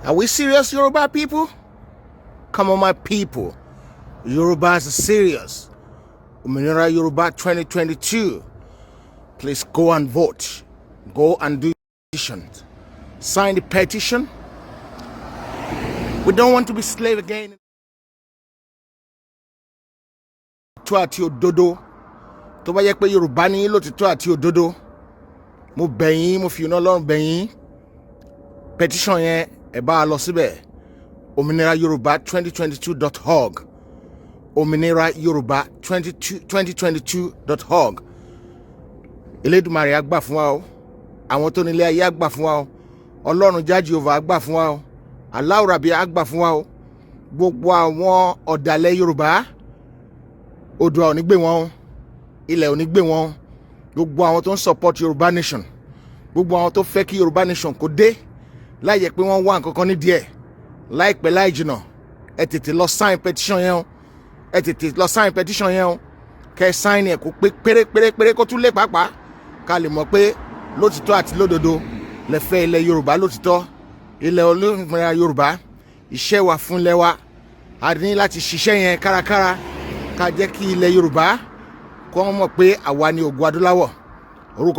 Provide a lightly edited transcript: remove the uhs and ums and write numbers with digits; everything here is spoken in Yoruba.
Are we serious, Yoruba people? Come on, my people. Yoruba is serious. Òmìnira Yoruba 2022. Please go and vote. Go and do petitions. Sign the petition. We don't want to be slave again. Tó àti òdodo. Tó bá yẹ pé Yorùbá ní lótìtọ́ àti òdodo. Mo bẹ̀ yín, mo fi iná Ọlọ́run bẹ̀ yín. Petition yẹn ẹ bá lọ síbẹ̀. Òmìnira Yoruba 2022.org. Òmìnira Yoruba 2022.org. Elédùmarè á gbà fún wa o. Àwọn tó nílé ayé á gbà fún wa o. Ọlọ́run Jah Jehovah á gbà fún wa o. Allah Rabi á gbà fún wa o. Gbogbo àwọn ọ̀dàlẹ̀ Yorùbá, Oòduà ò ní gbé wọn, ilẹ̀ ò ní gbé wọn. Gbogbo àwọn tó ń support Yoruba nation, gbogbo àwọn tó fẹ́ kí Yoruba nation kó dé láì yẹ pé wọ́n wá nǹkan kan nídìí ẹ̀, láìpẹ́ láì jìnà, ẹ tètè lọ sign petition yẹn o. Ẹ tètè lọ sign petition yẹn o. Kẹ́ sign ẹ̀ kó pé pérépérépéré kó tún lé pàápàá ká lè mọ̀ pé lótìtọ́ àti lódodo lẹ fẹ́ ilẹ̀ Yorùbá lótìtọ́, ilẹ̀ olómìnira Yorùbá. Iṣẹ́ wa fún ilẹ̀ wa, a ní láti ṣiṣẹ́ yẹn kárakára ká jẹ́ kí ilẹ̀ Yorùbá kó mọ̀ pé àwa ni ògo adúláwọ̀.